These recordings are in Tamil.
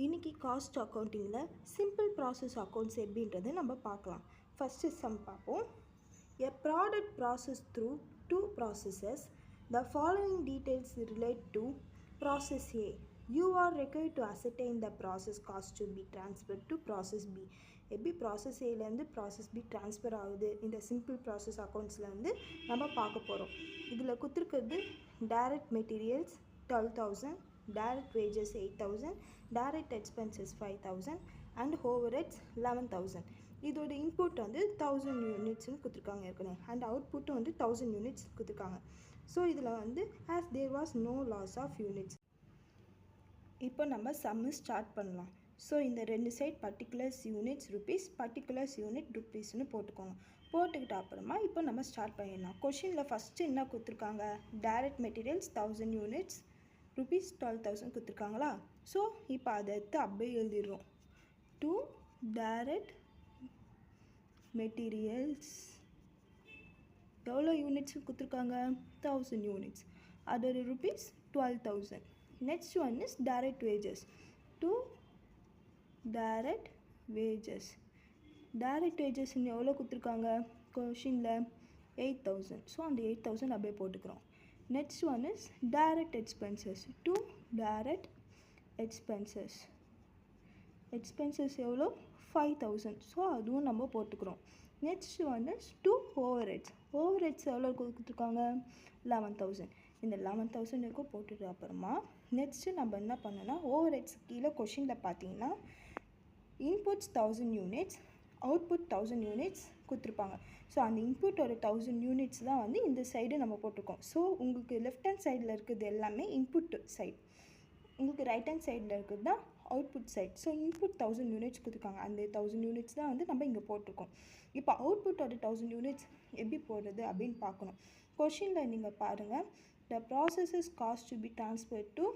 இன்றைக்கி காஸ்ட் அக்கௌண்டிங்கில் சிம்பிள் ப்ராசஸ் அக்கௌண்ட்ஸ் எப்படின்றது நம்ம பார்க்கலாம். ஃபஸ்ட்டு சம் பார்ப்போம். A product processed through two processes. The following details relate to process A. You are required to ascertain the process cost to be transferred to process B. எப்படி ப்ராசஸ் ஏலேருந்து ப்ராசஸ் பி ட்ரான்ஸ்ஃபர் ஆகுது இந்த சிம்பிள் ப்ராசஸ் அக்கௌண்ட்ஸ்லேருந்து நம்ம பார்க்க போகிறோம். இதில் கொடுத்துருக்கிறது direct materials 12,000, direct wages 8,000, direct expenses 5,000 and overheads 11,000. இதோட இன்புட் வந்து 1000 யூனிட்ஸ்னு கொடுத்துருக்காங்க ஏற்கனவே, அண்ட் அவுட்புட்டும் வந்து 1000 யூனிட்ஸ் கொடுத்துருக்காங்க. ஸோ இதில் வந்து as there was no loss of units. இப்போ நம்ம சம்மு ஸ்டார்ட் பண்ணலாம். ஸோ இந்த ரெண்டு side particulars units rupees, particulars unit ருபீஸ்னு போட்டுக்கோங்க. போட்டுக்கிட்ட அப்புறமா இப்போ நம்ம ஸ்டார்ட் பண்ணிடலாம். கொஷினில் ஃபஸ்ட்டு என்ன கொடுத்துருக்காங்க, டைரக்ட் மெட்டீரியல்ஸ் 1000 யூனிட்ஸ் ருபீஸ் 12,000 கொடுத்துருக்காங்களா. ஸோ இப்போ அதை எடுத்து அப்படியே எழுதிடுறோம். டூ டைரக்ட் மெட்டீரியல்ஸ் எவ்வளோ யூனிட்ஸ் கொடுத்துருக்காங்க, 1000 யூனிட்ஸ், அதோட rupees 12,000. Next one is direct wages. To direct wages, direct வேஜஸ்ன்னு எவ்வளோ கொடுத்துருக்காங்க கொஷினில் 8,000. ஸோ அந்த 8,000 அப்படியே போட்டுக்கிறோம். Next one is direct expenses. Two direct expenses. Expenses எவ்வளோ 5,000. ஸோ அதுவும் நம்ம போட்டுக்கிறோம். Next one is two overheads. Overheads எவ்வளோ கொடுத்துருக்காங்க 11,000. இந்த 11,000 போட்டுட்டு அப்புறமா நெக்ஸ்ட்டு நம்ம என்ன பண்ணோன்னா overheads கீழே கொஷினில் பார்த்தீங்கன்னா இன்புட்ஸ் 1000 யூனிட்ஸ், அவுட்புட் 1000 யூனிட்ஸ் கொடுத்துருப்பாங்க. ஸோ அந்த இன்புட்டோட 1000 யூனிட்ஸ் தான் வந்து இந்த சைடு நம்ம போட்டிருக்கோம். ஸோ உங்களுக்கு லெஃப்ட் ஹேண்ட் சைடில் இருக்கிறது எல்லாமே இன்புட் சைட், உங்களுக்கு ரைட் ஹேண்ட் சைடில் இருக்கிறது தான் output side. So input 1000 units கொடுத்துருக்காங்க, அந்த 1000 யூனிட்ஸ் தான் வந்து நம்ம இங்கே போட்டிருக்கோம். இப்போ அவுட்புட்டோட 1000 யூனிட்ஸ் எப்படி போடுறது அப்படின்னு பார்க்கணும். கொஷினில் நீங்கள் பாருங்கள், the processes cost to be transfer to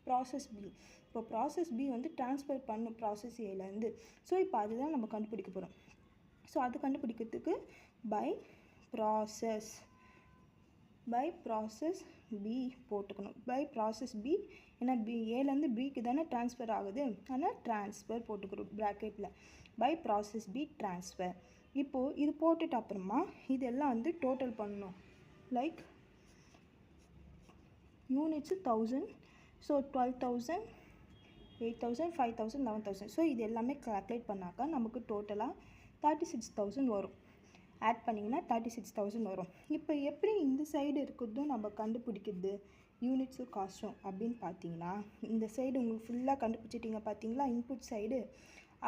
process B. இப்போ ப்ராசஸ் பி வந்து ட்ரான்ஸ்ஃபர் பண்ணும் ப்ராசஸ் ஏலேருந்து. ஸோ இப்போ அதுதான் நம்ம கண்டுபிடிக்க போகிறோம். ஸோ அது கண்டுபிடிக்கிறதுக்கு பை ப்ராசஸ் பி போட்டுக்கணும். பை ப்ராசஸ் பி, ஏன்னா பி ஏலேருந்து பிக்கு தானே ட்ரான்ஸ்ஃபர் ஆகுது, ஆனால் ட்ரான்ஸ்ஃபர் போட்டுக்கிறோம் ப்ராக்கெட்டில். By process B transfer. இப்போது இது போட்டுட்டு அப்புறமா இதெல்லாம் வந்து டோட்டல் பண்ணணும். Like units 1000, so 12,000, 8,000, 5,000, 11,000. ஸோ இது எல்லாமே கால்குலேட் பண்ணாக்கா நமக்கு டோட்டலாக 36,000 வரும். ஆட் பண்ணிங்கன்னா 36,000 வரும். இப்போ எப்படி இந்த சைடு இருக்கிறதும் நம்ம கண்டுபிடிக்கிறது யூனிட்ஸும் காஸ்ட்டும் அப்படின்னு பார்த்தீங்கன்னா, இந்த சைடு உங்களுக்கு ஃபுல்லாக கண்டுபிடிச்சிட்டிங்க பார்த்தீங்களா இன்புட் சைடு,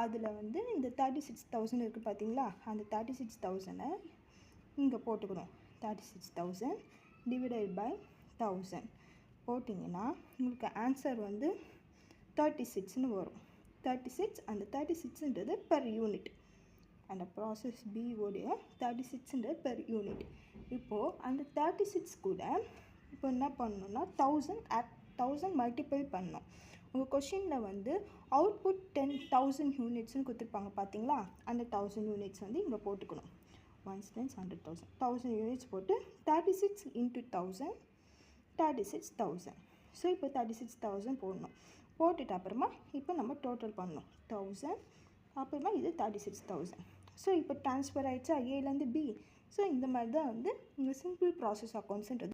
அதில் வந்து இந்த 36,000 இருக்குது பார்த்தீங்களா, அந்த 36,000 இங்கே போட்டுக்கணும். 36,000 டிவைடட் பை 1000 போட்டிங்கன்னா உங்களுக்கு ஆன்சர் வந்து 36ன்னு வரும். 36, அந்த 36ன்றது பெர் யூனிட், அந்த ப்ராசஸ் பி உடைய 36ன்றது பெர் யூனிட். இப்போது அந்த 36 கூட இப்போ என்ன பண்ணணும்னா 1000 மல்டிப்ளை பண்ணணும். உங்கள் கொஷினில் வந்து அவுட்புட் 10,000 யூனிட்ஸ்னு கொடுத்துருப்பாங்க பார்த்தீங்களா, அந்த 1000 யூனிட்ஸ் வந்து இங்கே போட்டுக்கணும். 1 times 100,000, 1000 யூனிட்ஸ் போட்டு 36 into 1000, 36,000. ஸோ இப்போ 36,000 போடணும். போட்டுட்டு அப்புறமா இப்போ நம்ம டோட்டல் பண்ணணும் 1000, அப்புறமா இது 36,000. ஸோ இப்போ ட்ரான்ஸ்ஃபர் ஆகிடுச்சா ஏலேருந்து பி. ஸோ இந்த மாதிரி தான் வந்து இந்த சிம்பிள் ப்ராசஸ் அக்கௌண்ட்ஸுன்றது